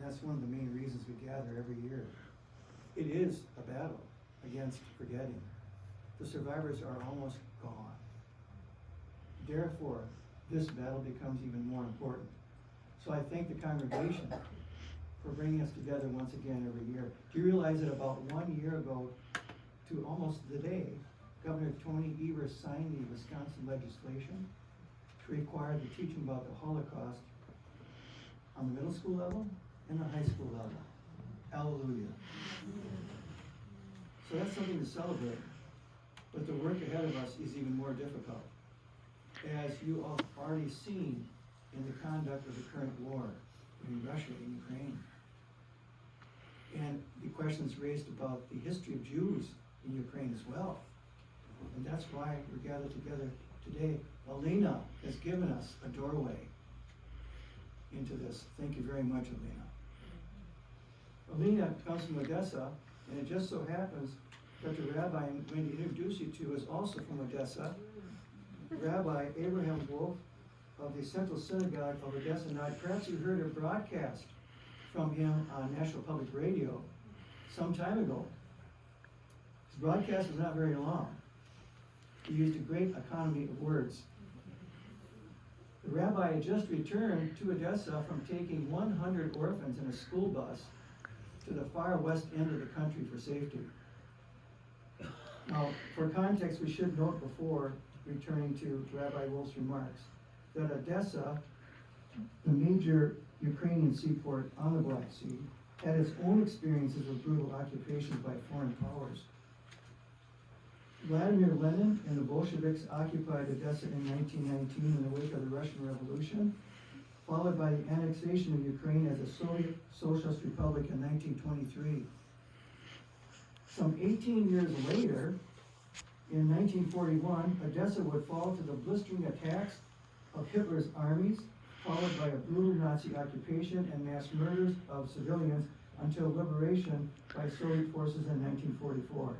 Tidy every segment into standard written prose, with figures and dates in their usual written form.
And that's one of the main reasons we gather every year. It is a battle against forgetting. The survivors are almost gone. Therefore, this battle becomes even more important. So I thank the congregation for bringing us together once again every year. Do you realize that about 1 year ago, to almost the day, Governor Tony Evers signed the Wisconsin legislation to require the teaching about the Holocaust on the middle school level and the high school level. Hallelujah. So that's something to celebrate. But the work ahead of us is even more difficult, as you all have already seen in the conduct of the current war between Russia and Ukraine. And the questions raised about the history of Jews in Ukraine as well. And that's why we're gathered together today. Alina has given us a doorway into this. Thank you very much, Alina. Alina comes from Odessa, and it just so happens that the rabbi I'm going to introduce you to is also from Odessa, Rabbi Abraham Wolf of the Central Synagogue of Odessa. Now, perhaps you heard a broadcast from him on National Public Radio some time ago. His broadcast was not very long. He used a great economy of words. The rabbi had just returned to Odessa from taking 100 orphans in a school bus to the far west end of the country for safety. Now, for context, we should note before returning to Rabbi Wolf's remarks that Odessa, the major Ukrainian seaport on the Black Sea, had its own experiences of brutal occupations by foreign powers. Vladimir Lenin and the Bolsheviks occupied Odessa in 1919 in the wake of the Russian Revolution, followed by the annexation of Ukraine as a Soviet Socialist Republic in 1923. Some 18 years later, in 1941, Odessa would fall to the blistering attacks of Hitler's armies, followed by a brutal Nazi occupation and mass murders of civilians until liberation by Soviet forces in 1944.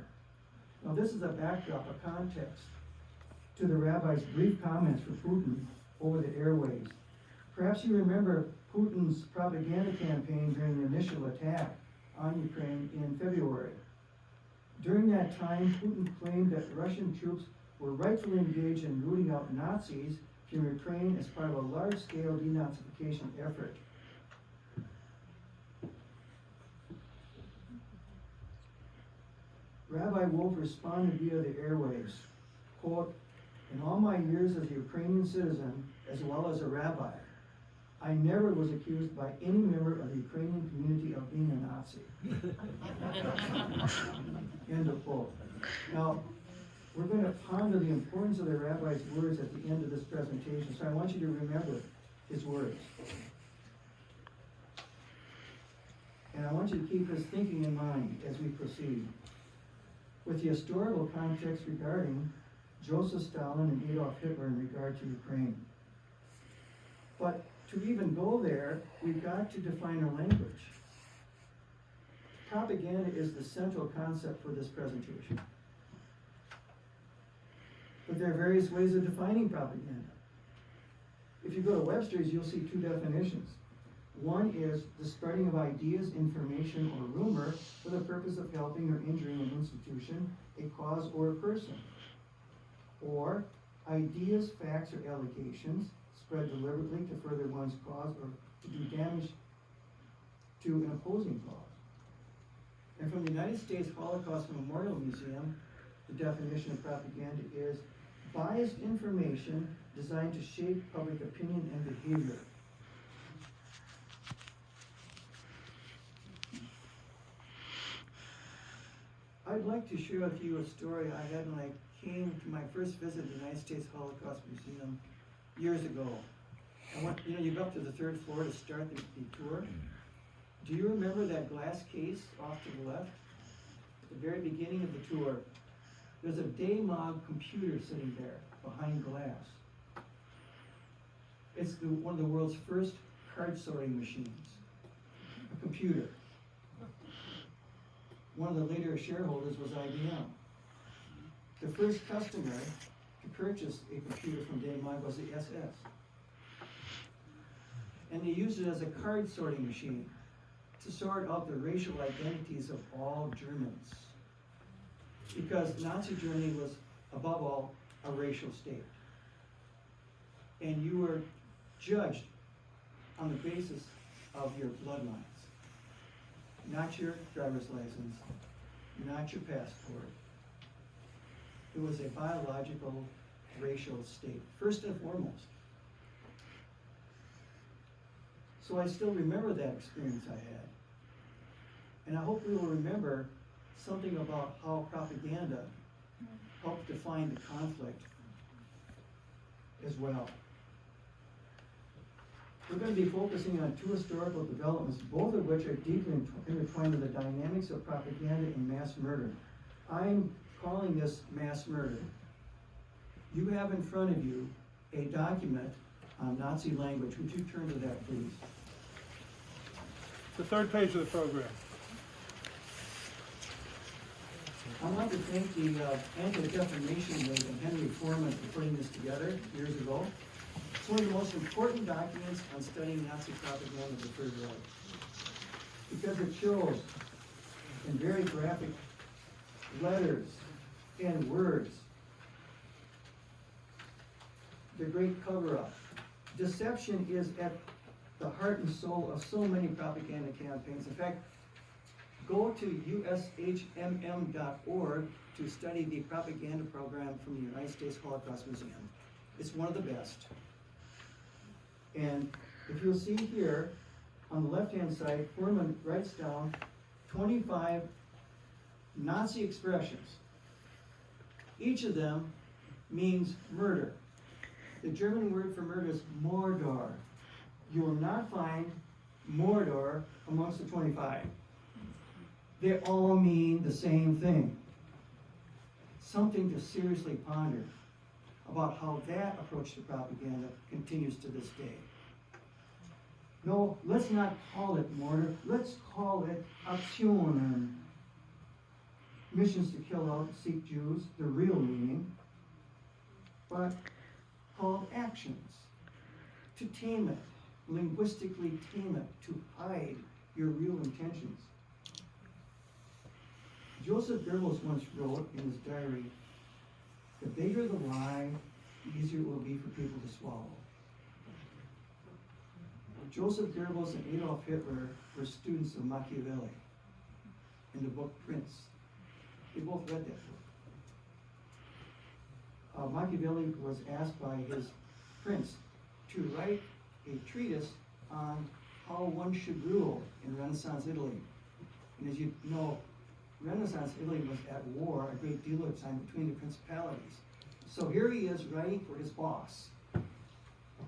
Now, this is a backdrop, a context to the rabbi's brief comments for Putin over the airwaves. Perhaps you remember Putin's propaganda campaign during the initial attack on Ukraine in February. During that time, Putin claimed that Russian troops were rightfully engaged in rooting out Nazis from Ukraine as part of a large-scale denazification effort. Rabbi Wolf responded via the airwaves, quote, "In all my years as a Ukrainian citizen, as well as a rabbi, I never was accused by any member of the Ukrainian community of being a Nazi." End of quote. Now, we're going to ponder the importance of the rabbi's words at the end of this presentation, so I want you to remember his words. And I want you to keep his thinking in mind as we proceed. With the historical context regarding Joseph Stalin and Adolf Hitler in regard to Ukraine. But to even go there, we've got to define our language. Propaganda is the central concept for this presentation. But there are various ways of defining propaganda. If you go to Webster's, you'll see two definitions. One is the spreading of ideas, information, or rumor for the purpose of helping or injuring an institution, a cause, or a person. Or ideas, facts, or allegations spread deliberately to further one's cause or to do damage to an opposing cause. And from the United States Holocaust Memorial Museum, the definition of propaganda is biased information designed to shape public opinion and behavior. I'd like to share with you a story I had when I came to my first visit to the United States Holocaust Museum years ago. You go up to the third floor to start the tour. Do you remember that glass case off to the left? At the very beginning of the tour, there's a Daymog computer sitting there behind glass. It's one of the world's first card sorting machines, a computer. One of the later shareholders was IBM. The first customer to purchase a computer from Daymog was the SS. And they used it as a card sorting machine. to sort out the racial identities of all Germans. Because Nazi Germany was, above all, a racial state. And you were judged on the basis of your bloodlines, not your driver's license, not your passport. It was a biological racial state, first and foremost. So I still remember that experience I had. And I hope we will remember something about how propaganda helped define the conflict as well. We're going to be focusing on two historical developments, both of which are deeply intertwined with the dynamics of propaganda and mass murder. I'm calling this mass murder. You have in front of you a document on Nazi language. Would you turn to that, please? The third page of the program. I want to thank the Anti-Defamation League and Henry Foreman for putting this together years ago. It's one of the most important documents on studying Nazi propaganda of the Third Reich, because it shows in very graphic letters and words the great cover-up. Deception is at the heart and soul of so many propaganda campaigns. In fact, go to ushmm.org to study the propaganda program from the United States Holocaust Museum. It's one of the best. And if you'll see here, on the left-hand side, Foreman writes down 25 Nazi expressions. Each of them means murder. The German word for murder is Mordor. You will not find Mordor amongst the 25. They all mean the same thing. Something to seriously ponder about how that approach to propaganda continues to this day. No, let's not call it murder. Let's call it Aktionen. Missions to kill out and seek Jews, the real meaning, but called actions. To tame it, linguistically tame it, to hide your real intentions. Joseph Goebbels once wrote in his diary, "The bigger the lie, the easier it will be for people to swallow." Joseph Goebbels and Adolf Hitler were students of Machiavelli in the book Prince. They both read that book. Machiavelli was asked by his prince to write a treatise on how one should rule in Renaissance Italy. And as you know, Renaissance Italy was at war a great deal of time between the principalities. So here he is writing for his boss, a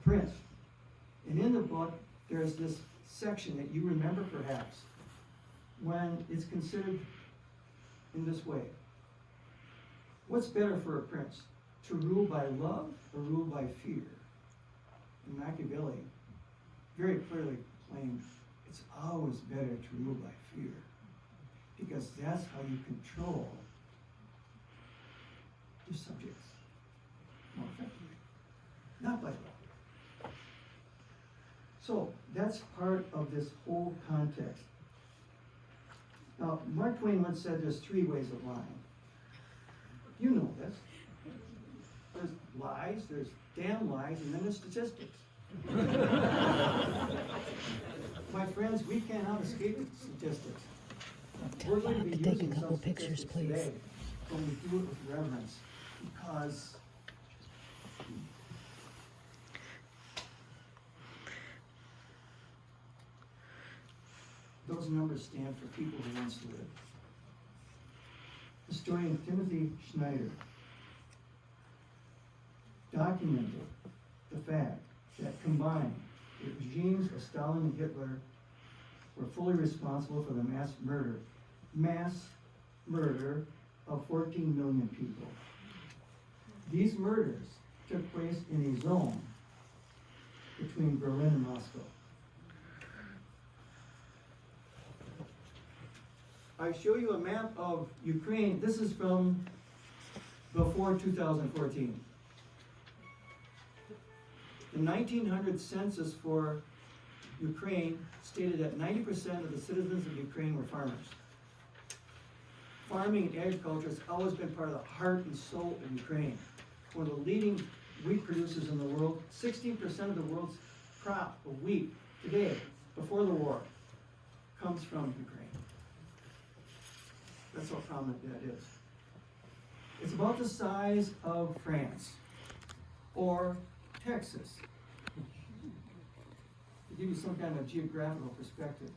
prince. And in the book, there's this section that you remember perhaps, when it's considered in this way. What's better for a prince, to rule by love or rule by fear? And Machiavelli very clearly claimed it's always better to rule by fear, because that's how you control your subjects more effectively, not by law. So that's part of this whole context. Now, Mark Twain once said there's three ways of lying. You know this. There's lies, there's damn lies, and then there's statistics. My friends, we cannot escape statistics. We're going to be take a using couple some pictures, statistics please. today, but we do it with reverence, because those numbers stand for people who once lived. Historian Timothy Schneider documented the fact that combined, the regimes of Stalin and Hitler were fully responsible for the mass murder of 14 million people. These murders took place in a zone between Berlin and Moscow. I show you a map of Ukraine. This is from before 2014. The 1900 census for Ukraine stated that 90% of the citizens of Ukraine were farmers. Farming and agriculture has always been part of the heart and soul of Ukraine. One of the leading wheat producers in the world, 16% of the world's crop of wheat today, before the war, comes from Ukraine. That's how prominent that is. It's about the size of France or Texas. To give you some kind of geographical perspective.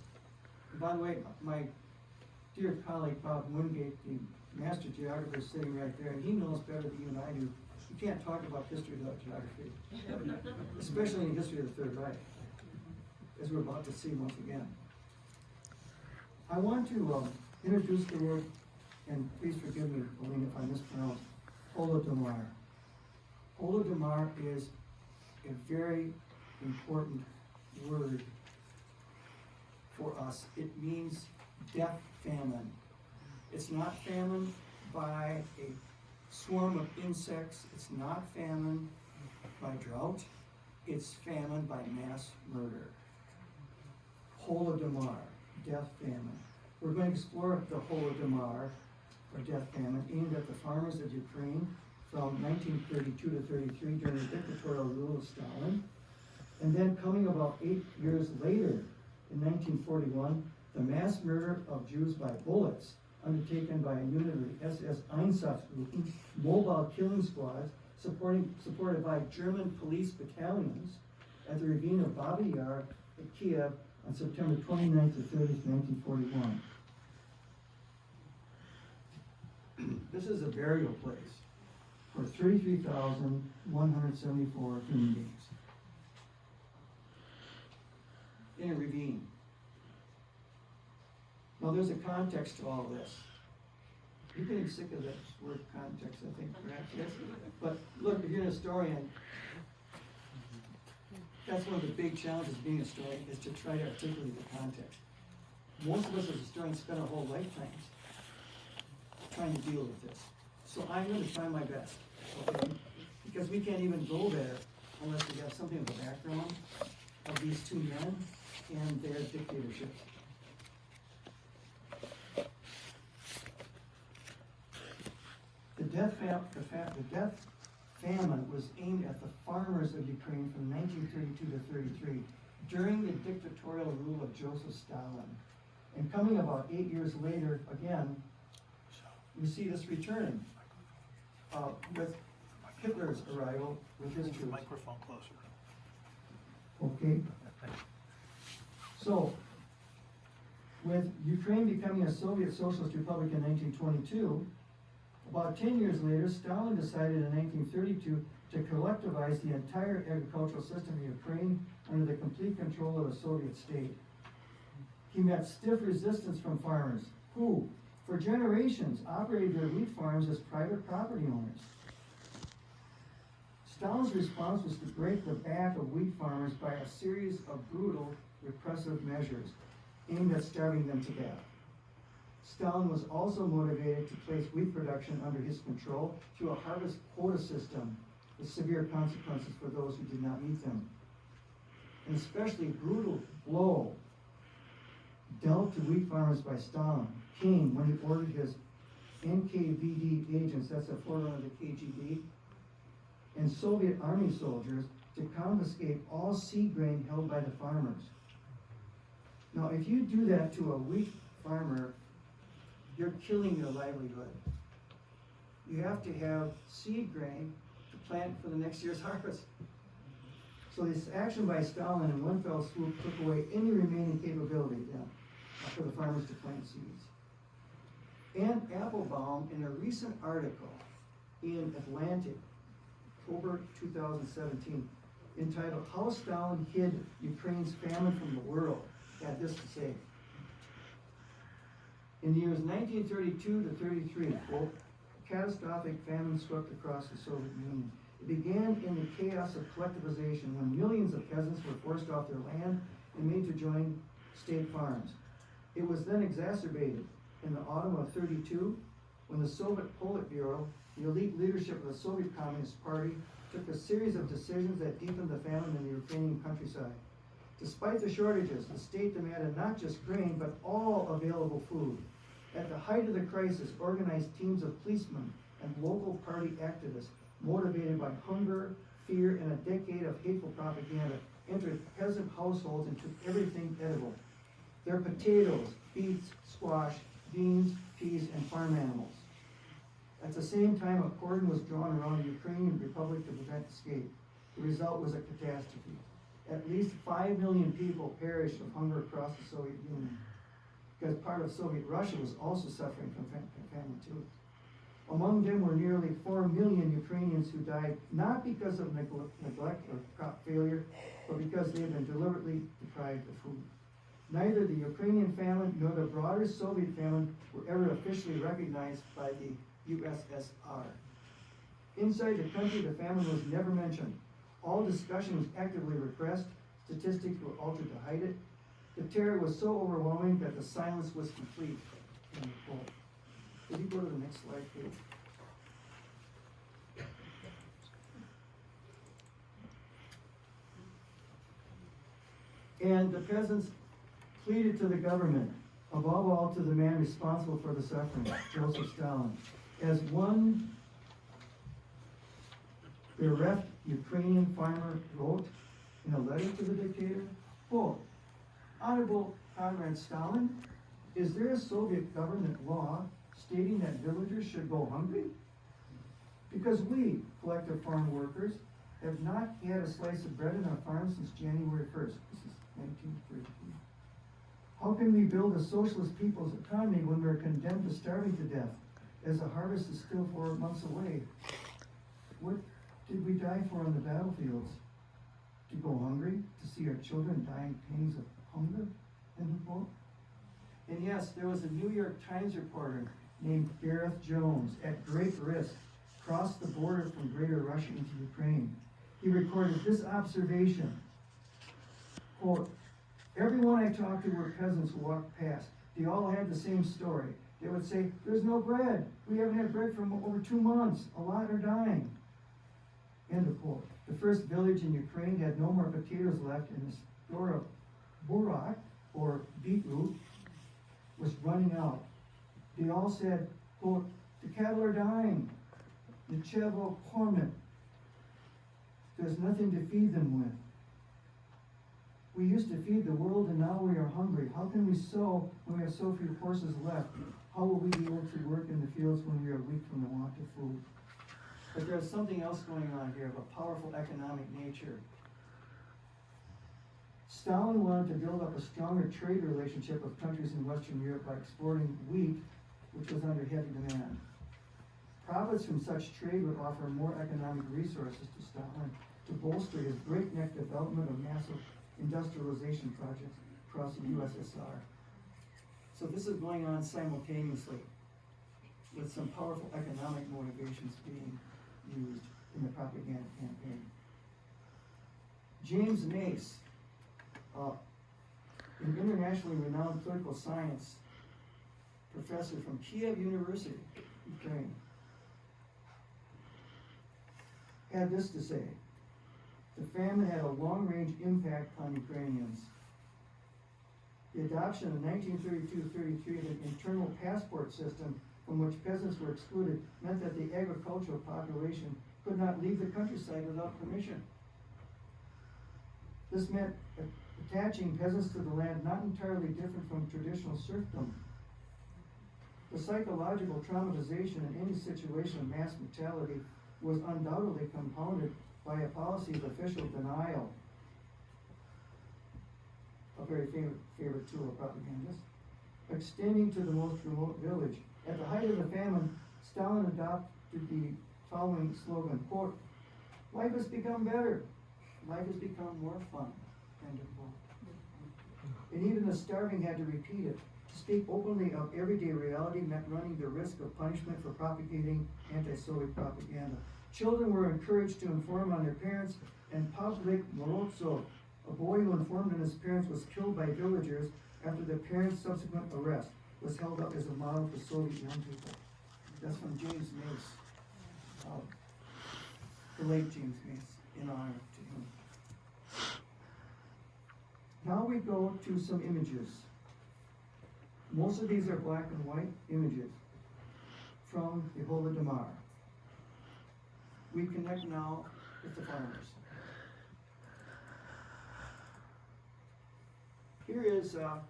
And by the way, my dear colleague Bob Wingate, the master geographer, is sitting right there, and he knows better than you and I do. You can't talk about history without geography, especially in the history of the Third Reich, as we're about to see once again. I want to introduce the word, and please forgive me, Pauline, if I mispronounce, Holodomor. Holodomor is a very important word for us. It means death famine. It's not famine by a swarm of insects. It's not famine by drought. It's famine by mass murder. Holodomor, death famine. We're going to explore the Holodomor, or death famine, aimed at the farmers of Ukraine from 1932 to 33 during the dictatorial rule of Stalin. And then coming about 8 years later, in 1941, the mass murder of Jews by bullets undertaken by a unit of the SS Einsatzgruppen, mobile killing squads, supported by German police battalions at the ravine of Babi Yar at Kiev on September 29th to 30th, 1941. This is a burial place for 33,174 human beings in a ravine. Now there's a context to all this. You're getting sick of that word context, I think, perhaps, yes? But look, if you're an historian, that's one of the big challenges of being a historian, is to try to articulate the context. Most of us as historians spend our whole lifetimes trying to deal with this. So I'm going to try my best, okay? Because we can't even go there unless we have something of the background of these two men and their dictatorships. The death famine was aimed at the farmers of Ukraine from 1932 to 33 during the dictatorial rule of Joseph Stalin. And coming about 8 years later, again, we see this returning with Hitler's arrival with his troops. Microphone closer. Okay. So, with Ukraine becoming a Soviet Socialist Republic in 1922, about 10 years later, Stalin decided in 1932 to collectivize the entire agricultural system of Ukraine under the complete control of the Soviet state. He met stiff resistance from farmers who, for generations, operated their wheat farms as private property owners. Stalin's response was to break the back of wheat farmers by a series of brutal, repressive measures aimed at starving them to death. Stalin was also motivated to place wheat production under his control through a harvest quota system with severe consequences for those who did not meet them. An especially brutal blow dealt to wheat farmers by Stalin came when he ordered his NKVD agents, that's a forerunner of the KGB, and Soviet army soldiers to confiscate all seed grain held by the farmers. Now, if you do that to a wheat farmer, you're killing their livelihood. You have to have seed grain to plant for the next year's harvest. So this action by Stalin in one fell swoop took away any remaining capability then for the farmers to plant seeds. Ann Applebaum, in a recent article in Atlantic, October 2017, entitled "How Stalin Hid Ukraine's Famine from the World," had this to say. In the years 1932 to 33, quote, catastrophic famine swept across the Soviet Union. It began in the chaos of collectivization when millions of peasants were forced off their land and made to join state farms. It was then exacerbated in the autumn of 32 when the Soviet Politburo, the elite leadership of the Soviet Communist Party, took a series of decisions that deepened the famine in the Ukrainian countryside. Despite the shortages, the state demanded not just grain, but all available food. At the height of the crisis, organized teams of policemen and local party activists, motivated by hunger, fear, and a decade of hateful propaganda, entered peasant households and took everything edible. Their potatoes, beets, squash, beans, peas, and farm animals. At the same time, a cordon was drawn around the Ukrainian Republic to prevent escape. The result was a catastrophe. At least 5 million people perished of hunger across the Soviet Union, because part of Soviet Russia was also suffering from famine too. Among them were nearly 4 million Ukrainians who died not because of neglect or crop failure, but because they had been deliberately deprived of food. Neither the Ukrainian famine nor the broader Soviet famine were ever officially recognized by the USSR. Inside the country, the famine was never mentioned. All discussion was actively repressed. Statistics were altered to hide it. The terror was so overwhelming that the silence was complete. Could you go to the next slide, please? And the peasants pleaded to the government, above all to the man responsible for the suffering, Joseph Stalin. As one bereft Ukrainian farmer wrote in a letter to the dictator, quote, Honorable Comrade Stalin, is there a Soviet government law stating that villagers should go hungry? Because we, collective farm workers, have not had a slice of bread in our farm since January 1st. This is 1932. How can we build a socialist people's economy when we're condemned to starving to death, as the harvest is still 4 months away? What did we die for on the battlefields? To go hungry? To see our children dying pangs of hunger? End quote. And yes, there was a New York Times reporter named Gareth Jones, at great risk, crossed the border from Greater Russia into Ukraine. He recorded this observation, quote, everyone I talked to were peasants who walked past. They all had the same story. They would say, there's no bread. We haven't had bread for over 2 months. A lot are dying. End of quote. The first village in Ukraine had no more potatoes left, and the store of burak, or beetroot, was running out. They all said, quote, the cattle are dying. Nichevo kormit. There's nothing to feed them with. We used to feed the world, and now we are hungry. How can we sow when we have so few horses left? How will we be able to work in the fields when we are weak from the want of food? But there's something else going on here of a powerful economic nature. Stalin wanted to build up a stronger trade relationship with countries in Western Europe by exporting wheat, which was under heavy demand. Profits from such trade would offer more economic resources to Stalin to bolster his breakneck development of massive industrialization projects across the USSR. So this is going on simultaneously with some powerful economic motivations being used in the propaganda campaign. James Mace, an internationally renowned political science professor from Kiev University, Ukraine, had this to say: the famine had a long-range impact on Ukrainians. The adoption in 1932-33 of an internal passport system from which peasants were excluded meant that the agricultural population could not leave the countryside without permission. This meant attaching peasants to the land not entirely different from traditional serfdom. The psychological traumatization in any situation of mass mortality was undoubtedly compounded by a policy of official denial, a very favorite tool of propagandists, extending to the most remote village. At the height of the famine, Stalin adopted the following slogan, quote, life has become better, life has become more fun, end of quote. And even the starving had to repeat it. To speak openly of everyday reality meant running the risk of punishment for propagating anti-Soviet propaganda. Children were encouraged to inform on their parents, and Pavlik Morozov, a boy who informed on his parents, was killed by villagers after the parents' subsequent arrest, was held up as a model for Soviet young people. That's from James Mace, the late James Mace, in honor to him. Now we go to some images. Most of these are black and white images from the Holodomor. We connect now with the farmers. Here is a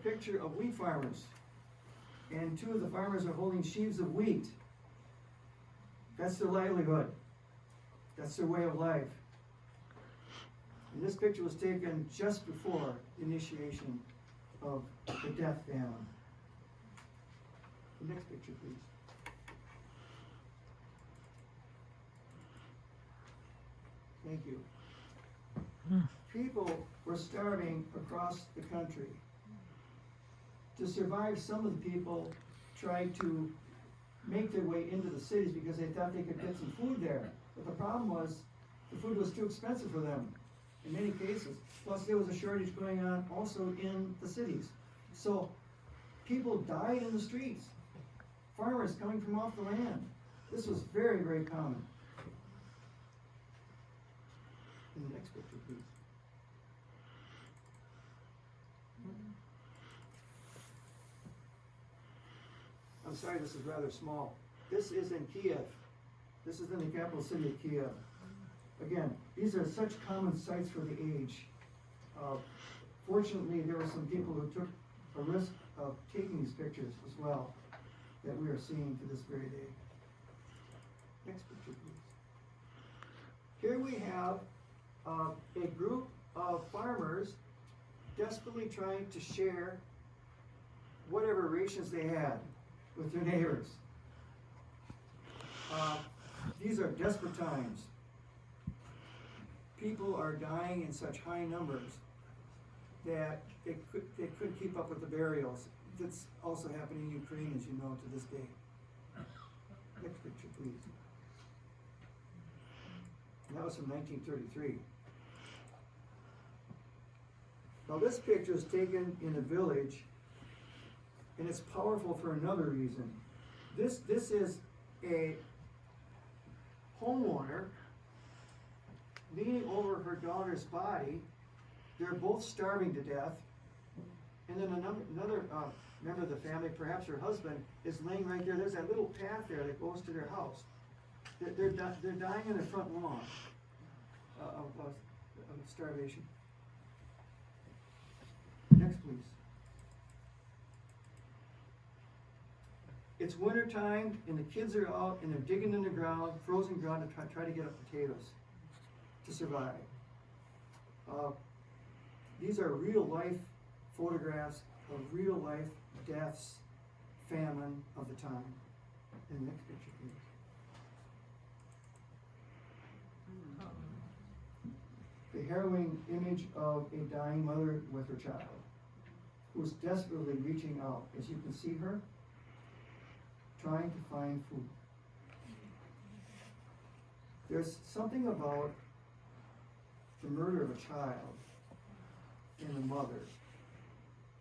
picture of wheat farmers, and two of the farmers are holding sheaves of wheat. That's their livelihood. That's their way of life. And this picture was taken just before the initiation of the death famine. The next picture, please. Thank you. People were starving across the country. To survive, some of the people tried to make their way into the cities because they thought they could get some food there. But the problem was the food was too expensive for them in many cases. Plus there was a shortage going on also in the cities. So people died in the streets. Farmers coming from off the land. This was very, very common. In the next picture, please. I'm sorry, this is rather small. This is in Kiev. This is in the capital city of Kiev. Again, these are such common sights for the age. Fortunately, there were some people who took a risk of taking these pictures as well that we are seeing to this very day. Next picture, please. Here we have a group of farmers desperately trying to share whatever rations they had with their neighbors. These are desperate times. People are dying in such high numbers that they couldn't keep up with the burials. That's also happening in Ukraine, as you know, to this day. Next picture, please. And that was from 1933. Now this picture is taken in a village, and it's powerful for another reason. This is a homeowner leaning over her daughter's body. They're both starving to death. And then another member of the family, perhaps her husband, is laying right there. There's that little path there that goes to their house. They're dying in the front lawn of starvation. Next, please. It's winter time, and the kids are out, and they're digging in the ground, frozen ground, to try to get up potatoes to survive. These are real-life photographs of real-life deaths, famine of the time. And the next picture, please. The harrowing image of a dying mother with her child, who is desperately reaching out. As you can see her, trying to find food. There's something about the murder of a child and a mother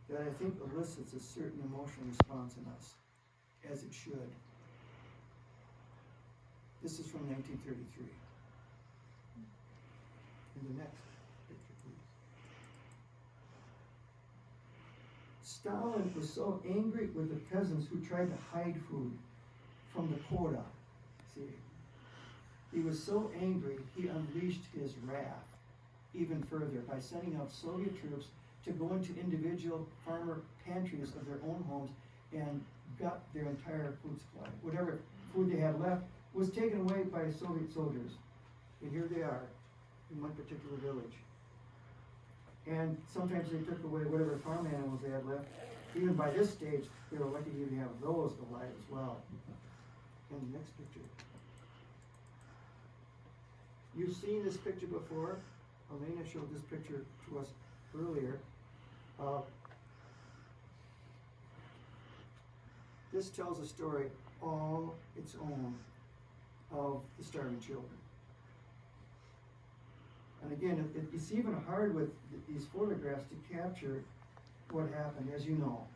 that I think elicits a certain emotional response in us, as it should. This is from 1933. And the next picture, please. Stalin was so angry with the peasants who tried to hide food from the quota. See, he was so angry, he unleashed his wrath even further by sending out Soviet troops to go into individual farmer pantries of their own homes and got their entire food supply. Whatever food they had left was taken away by Soviet soldiers. And here they are in one particular village. And sometimes they took away whatever farm animals they had left. Even by this stage, they were lucky to even have those alive as well. And the next picture. You've seen this picture before. Elena showed this picture to us earlier. This tells a story all its own of the starving children. And again, it's even hard with these photographs to capture what happened, as you know.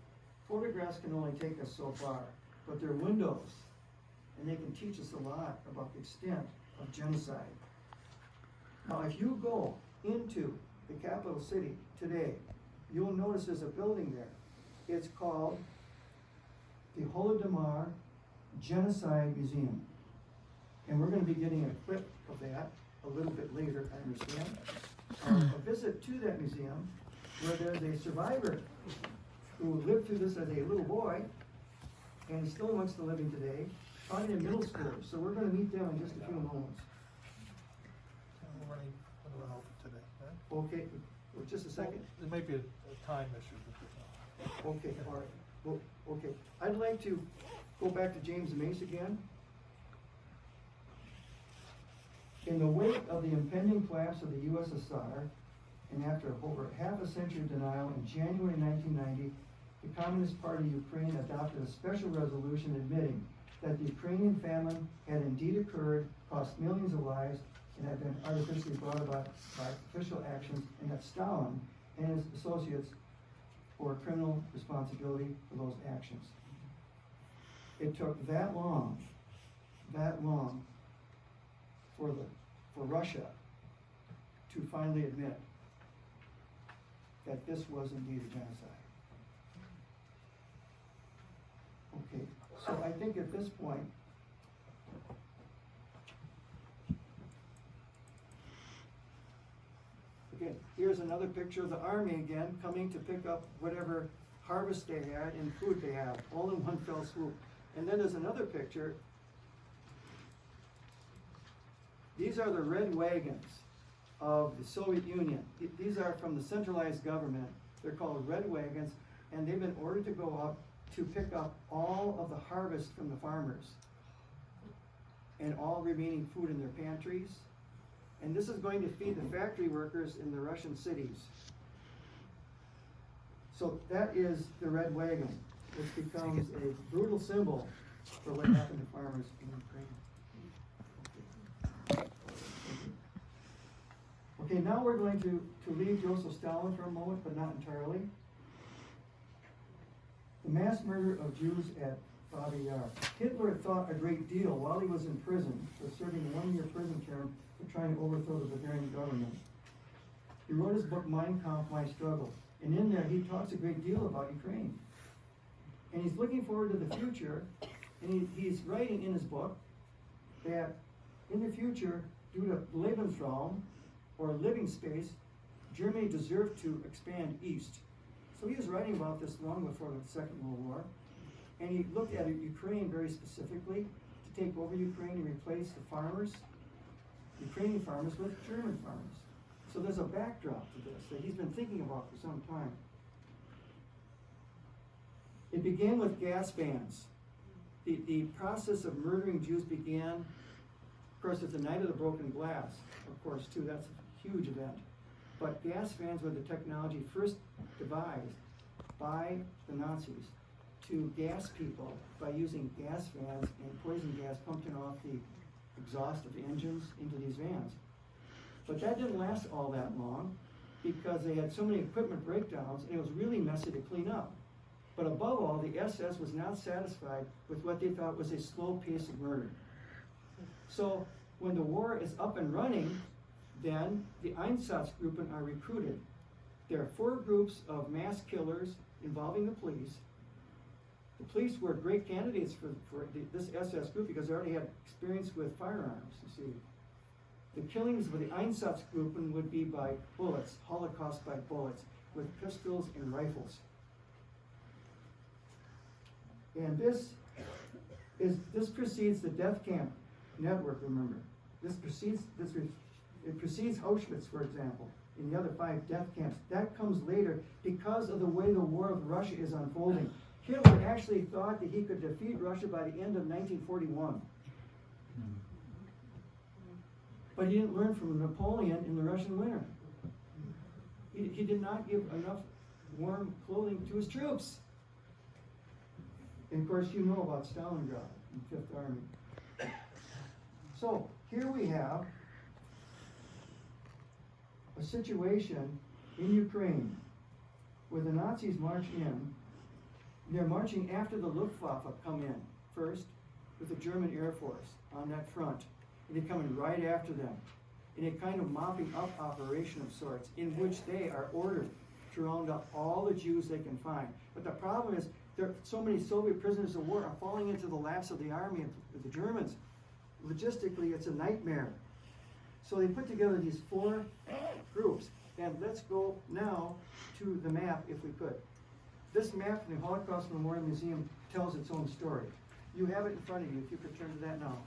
Photographs can only take us so far, but they're windows, and they can teach us a lot about the extent of genocide. Now, if you go into the capital city today, you'll notice there's a building there. It's called the Holodomor Genocide Museum. And we're going to be getting a clip of that a little bit later, I understand. A visit to that museum where there's a survivor who lived through this as a little boy and is still amongst the living today, taught in middle school. So we're going to meet them in just a few moments. We're running over today. Huh? Okay, well, just a second. Well, it might be a time issue. Okay, all right. Well, okay. I'd like to go back to James Mace again. In the wake of the impending collapse of the USSR, and after over half a century of denial, in January 1990, the Communist Party of Ukraine adopted a special resolution admitting that the Ukrainian famine had indeed occurred, cost millions of lives, and had been artificially brought about by official actions, and that Stalin and his associates bore criminal responsibility for those actions. It took that long for Russia to finally admit that this was indeed a genocide. Okay, so I think at this point, again, here's another picture of the army again coming to pick up whatever harvest they had and food they have, all in one fell swoop. And then there's another picture. These are the red wagons of the Soviet Union. These are from the centralized government. They're called red wagons, and they've been ordered to go up to pick up all of the harvest from the farmers and all remaining food in their pantries. And this is going to feed the factory workers in the Russian cities. So that is the red wagon, which becomes a brutal symbol for what happened to farmers in Ukraine. Okay, now we're going to leave Joseph Stalin for a moment, but not entirely. The mass murder of Jews at Babi Yar. Hitler thought a great deal while he was in prison for serving a one-year prison term for trying to overthrow the Bavarian government. He wrote his book, Mein Kampf, My Struggle, and in there he talks a great deal about Ukraine. And he's looking forward to the future, and he's writing in his book that in the future, due to Lebensraum, or living space, Germany deserved to expand east. So he was writing about this long before the Second World War, and he looked at Ukraine very specifically to take over Ukraine and replace the farmers, Ukrainian farmers, with German farmers. So there's a backdrop to this that he's been thinking about for some time. It began with gas bans. The process of murdering Jews began, of course, at the Night of the Broken Glass, of course, too. That's a huge event. But gas fans were the technology first devised by the Nazis to gas people by using gas fans and poison gas pumped in off the exhaust of the engines into these vans. But that didn't last all that long because they had so many equipment breakdowns and it was really messy to clean up. But above all, the SS was not satisfied with what they thought was a slow pace of murder. So when the war is up and running, then the Einsatzgruppen are recruited. There are 4 groups of mass killers involving the police. The police were great candidates for this SS group because they already had experience with firearms, you see. The killings of the Einsatzgruppen would be by bullets, Holocaust by bullets, with pistols and rifles. And this precedes the death camp network, remember. It precedes Auschwitz, for example, and the other 5 death camps. That comes later because of the way the war with Russia is unfolding. Hitler actually thought that he could defeat Russia by the end of 1941. But he didn't learn from Napoleon in the Russian winter. He did not give enough warm clothing to his troops. And of course, you know about Stalingrad and 5th Army. So here we have a situation in Ukraine where the Nazis march in. They're marching after the Luftwaffe come in first with the German Air Force on that front. And they're coming right after them. in a kind of mopping up operation of sorts, in which they are ordered to round up all the Jews they can find. But the problem is, so many Soviet prisoners of war are falling into the laps of the army of the Germans. Logistically, it's a nightmare. So they put together these 4 groups. And let's go now to the map, if we could. This map from the Holocaust Memorial Museum tells its own story. You have it in front of you, if you could turn to that now.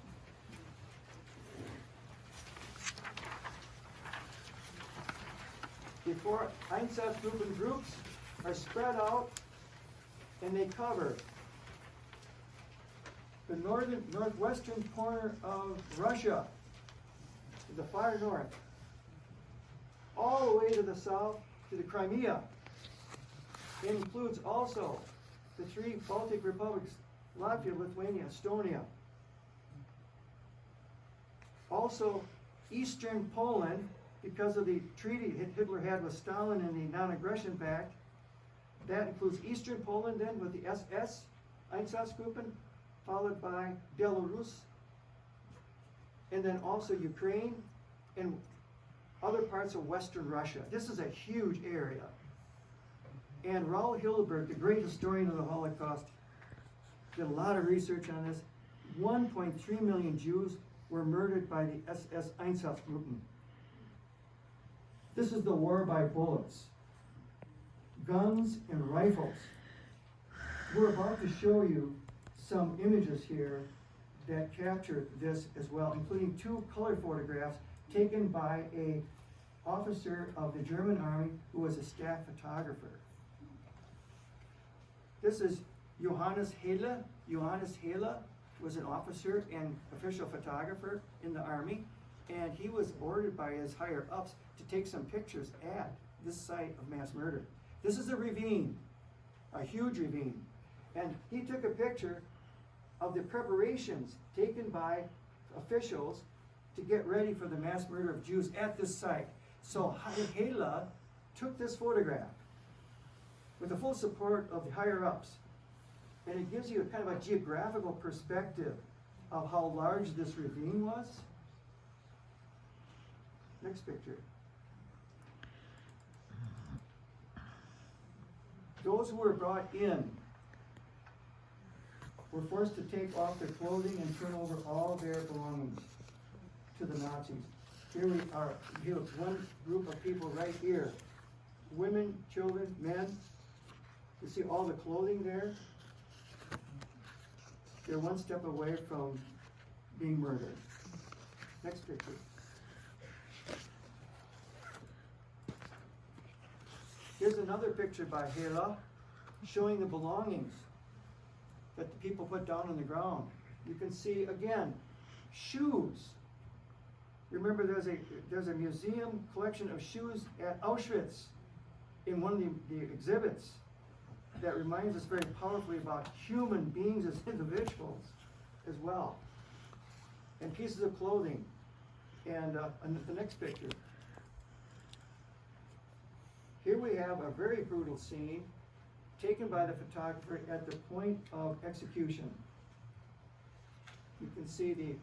The 4 Einsatzgruppen groups are spread out, and they cover the northwestern corner of Russia, to the far north, all the way to the south to the Crimea. It includes also the 3 Baltic republics, Latvia, Lithuania, Estonia. Also, Eastern Poland, because of the treaty Hitler had with Stalin in the Non-Aggression Pact. That includes Eastern Poland then with the SS, Einsatzgruppen, followed by Belarus, and then also Ukraine and other parts of Western Russia. This is a huge area. And Raoul Hildeberg, the great historian of the Holocaust, did a lot of research on this. 1.3 million Jews were murdered by the SS Einsatzgruppen. This is the war by bullets, guns and rifles. We're about to show you some images here that capture this as well, including 2 color photographs taken by a officer of the German army who was a staff photographer. This is Johannes Hedle. Johannes Hedle was an officer and official photographer in the army, and he was ordered by his higher ups to take some pictures at this site of mass murder. This is a ravine, a huge ravine, and he took a picture of the preparations taken by officials to get ready for the mass murder of Jews at this site. So Hedle took this photograph with the full support of the higher ups, and it gives you a kind of a geographical perspective of how large this ravine was. Next picture. Those who were brought in were forced to take off their clothing and turn over all their belongings to the Nazis. Here we are. Here's one group of people right here. Women, children, men. You see all the clothing there? They're one step away from being murdered. Next picture. Here's another picture by Hedle showing the belongings that the people put down on the ground. You can see, again, shoes. Remember, there's a museum collection of shoes at Auschwitz in one of the exhibits that reminds us very powerfully about human beings as individuals as well. And pieces of clothing. And the next picture. Here we have a very brutal scene taken by the photographer at the point of execution. You can see the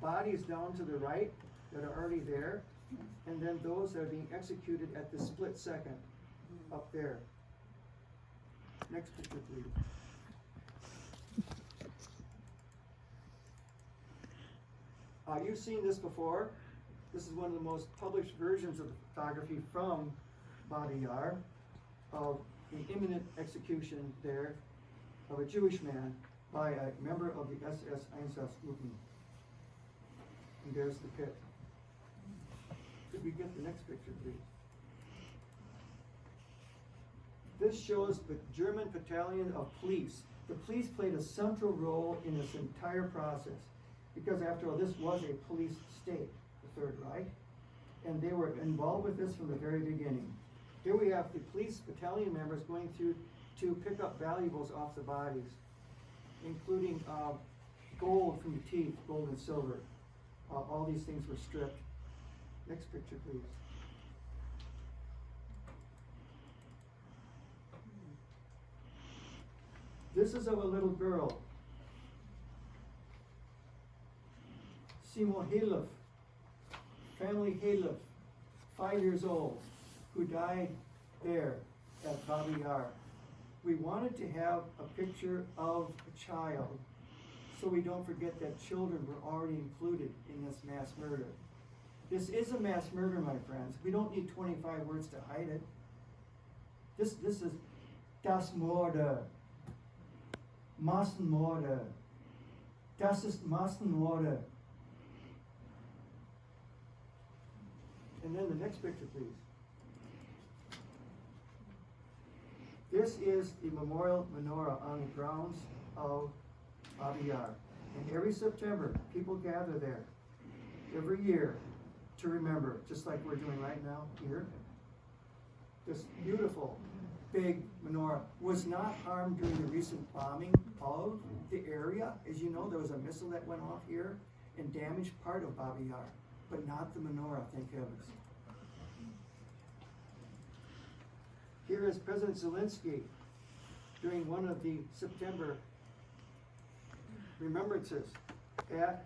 bodies down to the right that are already there, and then those that are being executed at the split second up there. Next picture, please. You've seen this before. This is one of the most published versions of the photography from Babi Yar of the imminent execution there of a Jewish man by a member of the SS Einsatzgruppen. And there's the pit. Could we get the next picture, please? This shows the German battalion of police. The police played a central role in this entire process because, after all, this was a police state, the Third Reich, and they were involved with this from the very beginning. Here we have the police battalion members going through to pick up valuables off the bodies, including gold from the teeth, gold and silver. All these things were stripped. Next picture, please. This is of a little girl, Simon Hilf, family Halef, 5 years old, who died there at Babi Yar. We wanted to have a picture of a child so we don't forget that children were already included in this mass murder. This is a mass murder, my friends. We don't need 25 words to hide it. This is das Morde. Massenmorde. Das ist Massenmorde. And then the next picture, please. This is the memorial menorah on the grounds of Babi Yar. And every September, people gather there every year to remember, just like we're doing right now here. This beautiful, big menorah was not harmed during the recent bombing of the area. As you know, there was a missile that went off here and damaged part of Babi Yar, but not the menorah, thank heavens. Here is President Zelensky during one of the September remembrances at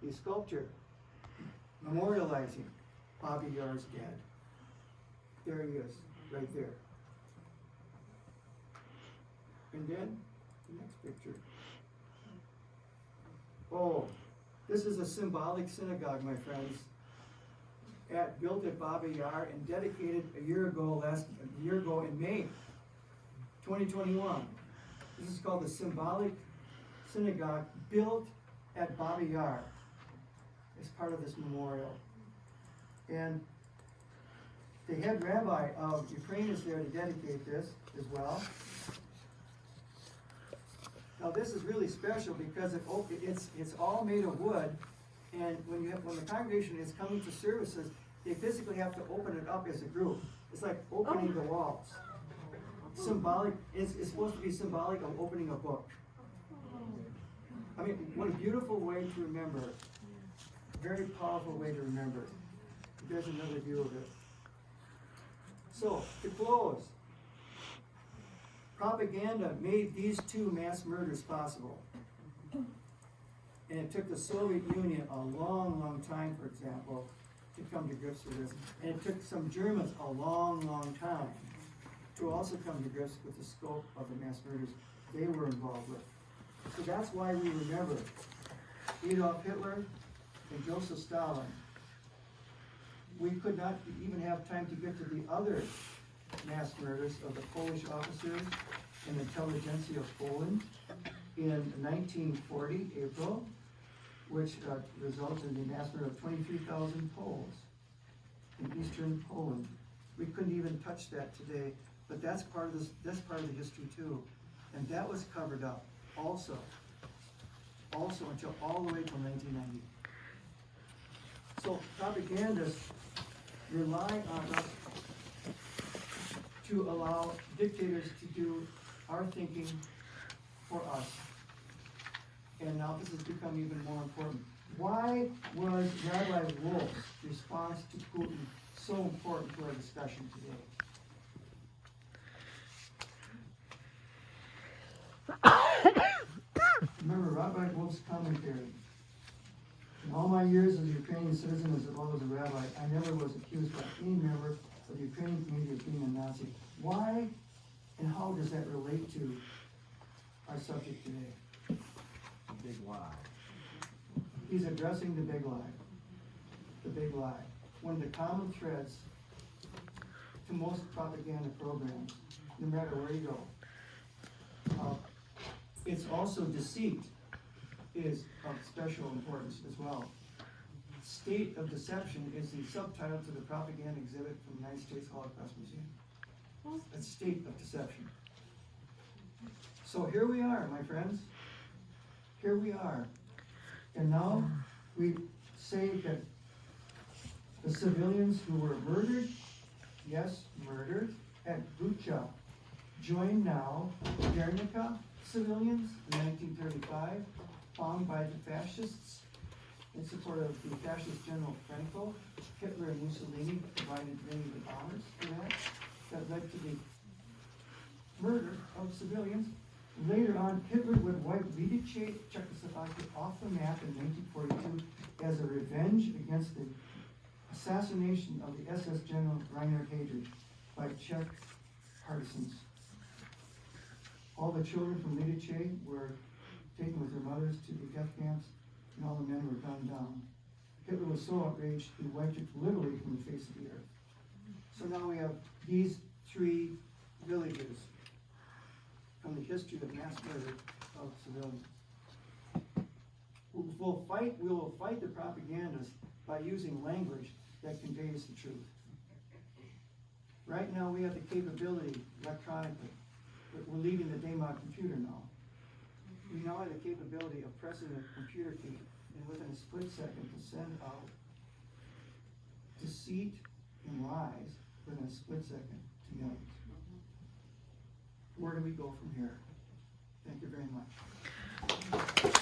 the sculpture memorializing Babi Yar's dead. There he is, right there. And then, the next picture. Oh, this is a symbolic synagogue, my friends. Built at Babi Yar and dedicated a year ago in May 2021. This is called the symbolic synagogue built at Babi Yar as part of this memorial. And the head rabbi of Ukraine is there to dedicate this as well. Now this is really special because it's all made of wood, and when the congregation is coming to services, they physically have to open it up as a group. It's like opening the walls. Symbolic. It's supposed to be symbolic of opening a book. I mean, what a beautiful way to remember. Very powerful way to remember. There's another view of it. So, to close, propaganda made these two mass murders possible. And it took the Soviet Union a long, long time, for example, to come to grips with this. And it took some Germans a long, long time to also come to grips with the scope of the mass murders they were involved with. So that's why we remember Adolf Hitler and Joseph Stalin. We could not even have time to get to the other mass murders of the Polish officers and intelligentsia of Poland in 1940, April, which resulted in the mass murder of 23,000 Poles in eastern Poland. We couldn't even touch that today, but that's part of this. That's part of the history too, and that was covered up also until all the way till 1990. So propagandists rely on us to allow dictators to do our thinking for us. And now this has become even more important. Why was Rabbi Wolf's response to Putin so important to our discussion today? Remember Rabbi Wolf's commentary. In all my years as a Ukrainian citizen as well as a rabbi, I never was accused by any member of the Ukrainian community of being a Nazi. Why and how does that relate to our subject today? Big lie. He's addressing the big lie. The big lie. One of the common threads to most propaganda programs, no matter where you go. It's also deceit is of special importance as well. State of Deception is the subtitle to the propaganda exhibit from the United States Holocaust Museum. It's State of Deception. So here we are, my friends. Here we are. And now we say that the civilians who were murdered, yes, murdered, at Bucha, join now Guernica civilians in 1935, bombed by the fascists in support of the fascist General Franco. Hitler and Mussolini provided many of the bombers for that. That led to the murder of civilians. Later on, Hitler would wipe Lidice, Czechoslovakia, off the map in 1942 as a revenge against the assassination of the SS General Reinhard Heydrich by Czech partisans. All the children from Lidice were taken with their mothers to the death camps, and all the men were gunned down. Hitler was so outraged, he wiped it literally from the face of the earth. So now we have these three villages from the history of mass murder of civilians. We will fight the propagandists by using language that conveys the truth. Right now we have the capability electronically, but we're leaving the Demog computer now. We now have the capability of pressing a computer key and within a split second to send out deceit and lies within a split second to millions. Where do we go from here? Thank you very much.